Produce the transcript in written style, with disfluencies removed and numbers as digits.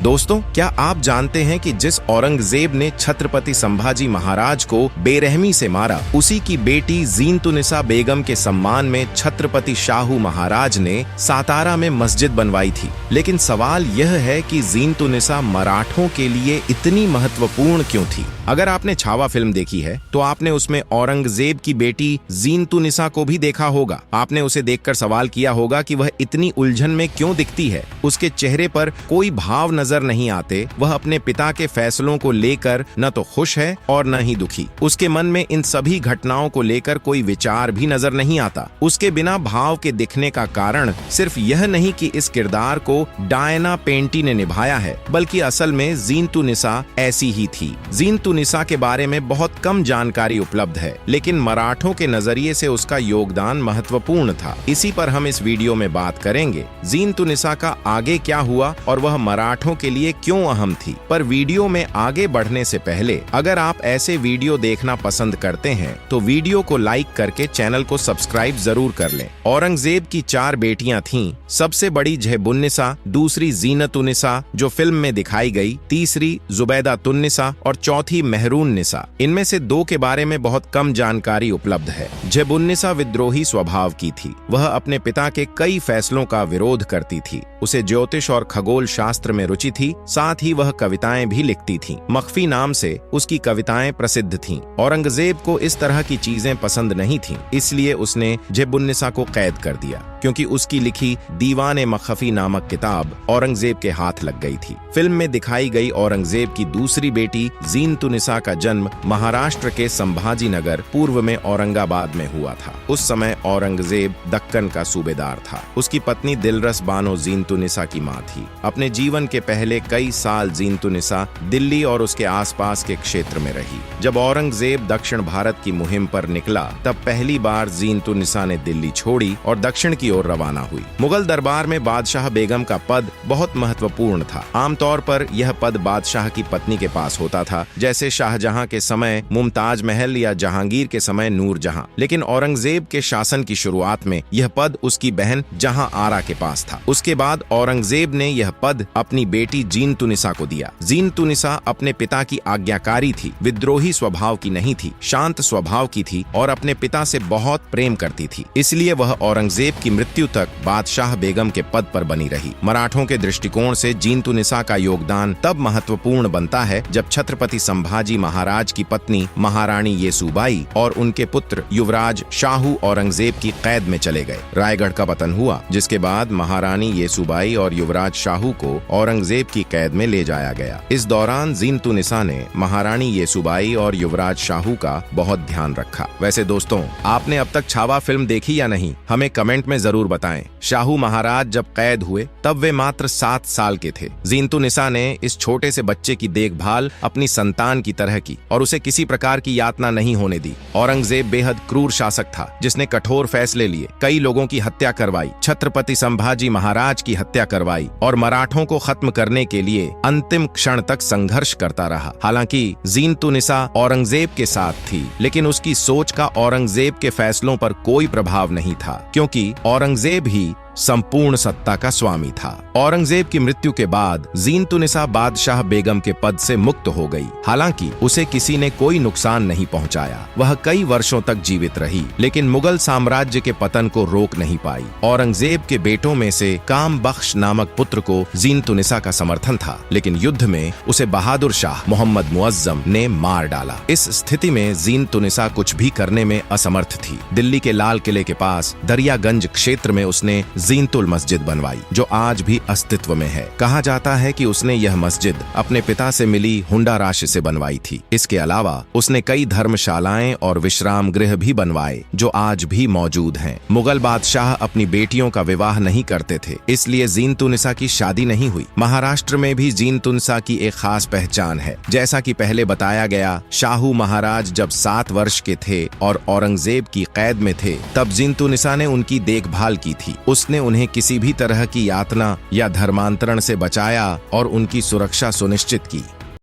दोस्तों, क्या आप जानते हैं कि जिस औरंगजेब ने छत्रपति संभाजी महाराज को बेरहमी से मारा, उसी की बेटी जीनतुनिसा बेगम के सम्मान में छत्रपति शाहू महाराज ने सातारा में मस्जिद बनवाई थी। लेकिन सवाल यह है कि जीनतुनिसा मराठों के लिए इतनी महत्वपूर्ण क्यों थी? अगर आपने छावा फिल्म देखी है तो आपने उसमें औरंगजेब की बेटी जीनतुनिसा को भी देखा होगा। आपने उसे देखकर सवाल किया होगा कि वह इतनी उलझन में क्यों दिखती है। उसके चेहरे पर कोई भाव नजर नहीं आते। वह अपने पिता के फैसलों को लेकर न तो खुश है और न ही दुखी। उसके मन में इन सभी घटनाओं को लेकर कोई विचार भी नजर नहीं आता। उसके बिना भाव के दिखने का कारण सिर्फ यह नहीं कि इस किरदार को डायना पेंटी ने निभाया है, बल्कि असल में जीनतुनिसा ऐसी ही थी। जीनतुनिसा के बारे में बहुत कम जानकारी उपलब्ध है, लेकिन मराठों के नजरिए से उसका योगदान महत्वपूर्ण था। इसी पर हम इस वीडियो में बात करेंगे। जीनतुनिसा का आगे क्या हुआ और वह मराठों के लिए क्यों अहम थी। पर वीडियो में आगे बढ़ने से पहले अगर आप ऐसे वीडियो देखना पसंद करते हैं तो वीडियो को लाइक करके चैनल को सब्सक्राइब जरूर कर लें। औरंगजेब की 4 बेटियां थीं। सबसे बड़ी ज़ेबुन्निसा, दूसरी जीनतुनिसा जो फिल्म में दिखाई गई, तीसरी जुबैदातुन्निसा और चौथी मेहरुन्निसा। इनमें से 2 के बारे में बहुत कम जानकारी उपलब्ध है। ज़ेबुन्निसा विद्रोही स्वभाव की थी। वह अपने पिता के कई फैसलों का विरोध करती थी। उसे ज्योतिष और खगोल शास्त्र में रुचि थी। साथ ही वह कविताएं भी लिखती थी। मख्फी नाम से उसकी कविताएं प्रसिद्ध थीं। औरंगजेब को इस तरह की चीजें पसंद नहीं थीं, इसलिए उसने ज़ेबुन्निसा को कैद कर दिया, क्योंकि उसकी लिखी दीवाने मखफी नामक किताब औरंगजेब के हाथ लग गई थी। फिल्म में दिखाई गई औरंगजेब की दूसरी बेटी जीनतुनिसा का जन्म महाराष्ट्र के संभाजी नगर पूर्व में औरंगाबाद में हुआ था। उस समय औरंगजेब दक्कन का सूबेदार था। उसकी पत्नी दिलरस बानो जीनतुनिसा की मां थी। अपने जीवन के पहले कई साल जीनतुनिसा दिल्ली और उसके आसपास के क्षेत्र में रही। जब औरंगजेब दक्षिण भारत की मुहिम पर निकला, तब पहली बार जीनतुनिसा ने दिल्ली छोड़ी और दक्षिण की ओर रवाना हुई। मुगल दरबार में बादशाह बेगम का पद बहुत महत्वपूर्ण था। आमतौर पर यह पद बादशाह की पत्नी के पास होता था, जैसे शाहजहां के समय मुमताज महल या जहांगीर के समय नूरजहां। लेकिन औरंगजेब के शासन की शुरुआत में यह पद उसकी बहन जहां आरा के पास था। उसके बाद औरंगजेब ने यह पद अपनी बेटी जीनतुनिसा को दिया। जीनतुनिसा अपने पिता की आज्ञाकारी थी, विद्रोही स्वभाव की नहीं थी, शांत स्वभाव की थी और अपने पिता से बहुत प्रेम करती थी। इसलिए वह औरंगजेब की मृत्यु तक बादशाह बेगम के पद पर बनी रही। मराठों के दृष्टिकोण से जीनतुनिसा का योगदान तब महत्वपूर्ण बनता है जब छत्रपति संभाजी महाराज की पत्नी महारानी येसुबाई और उनके पुत्र युवराज शाहू औरंगजेब की कैद में चले गए। रायगढ़ का पतन हुआ, जिसके बाद महारानी येसुबाई और युवराज शाहू को औरंगजेब की कैद में ले जाया गया। इस दौरान जीनतुनिसा ने महारानी येसुबाई और युवराज शाहू का बहुत ध्यान रखा। वैसे दोस्तों, आपने अब तक छावा फिल्म देखी या नहीं, हमें कमेंट में जरूर बताएं। शाहू महाराज जब कैद हुए तब वे मात्र 7 साल के थे। जीनतुनिसा ने इस छोटे से बच्चे की देखभाल अपनी संतान की तरह की और उसे किसी प्रकार की यातना नहीं होने दी। औरंगजेब बेहद क्रूर शासक था, जिसने कठोर फैसले लिए, कई लोगों की हत्या करवाई, छत्रपति संभाजी महाराज की हत्या करवाई और मराठों को खत्म करने के लिए अंतिम क्षण तक संघर्ष करता रहा। हालांकि जीनतुनिसा औरंगजेब के साथ थी, लेकिन उसकी सोच का औरंगजेब के फैसलों पर कोई प्रभाव नहीं था, क्योंकि औरंगजेब ही संपूर्ण सत्ता का स्वामी था। औरंगजेब की मृत्यु के बाद जीनतुनिसा बादशाह बेगम के पद से मुक्त हो गई। हालांकि उसे किसी ने कोई नुकसान नहीं पहुंचाया। वह कई वर्षों तक जीवित रही, लेकिन मुगल साम्राज्य के पतन को रोक नहीं पाई। औरंगजेब के बेटों में से काम बख्श नामक पुत्र को जीनतुनिसा का समर्थन था, लेकिन युद्ध में उसे बहादुर शाह मोहम्मद मुअज्जम ने मार डाला। इस स्थिति में जीनतुनिसा कुछ भी करने में असमर्थ थी। दिल्ली के लाल किले के पास दरियागंज क्षेत्र में उसने जीनतुल मस्जिद बनवाई, जो आज भी अस्तित्व में है। कहा जाता है कि उसने यह मस्जिद अपने पिता से मिली हुंडा राशि से बनवाई थी। इसके अलावा उसने कई धर्मशालाएं और विश्राम गृह भी बनवाए, जो आज भी मौजूद हैं। मुगल बादशाह अपनी बेटियों का विवाह नहीं करते थे, इसलिए जीनतुनिसा की शादी नहीं हुई। महाराष्ट्र में भी जीनतुनिसा की एक खास पहचान है। जैसा कि पहले बताया गया, शाहू महाराज जब 7 वर्ष के थे और औरंगजेब की कैद में थे, तब जीनतुनिसा ने उनकी देखभाल की थी। उसने उन्हें किसी भी तरह की यातना या धर्मांतरण से बचाया और उनकी सुरक्षा सुनिश्चित की।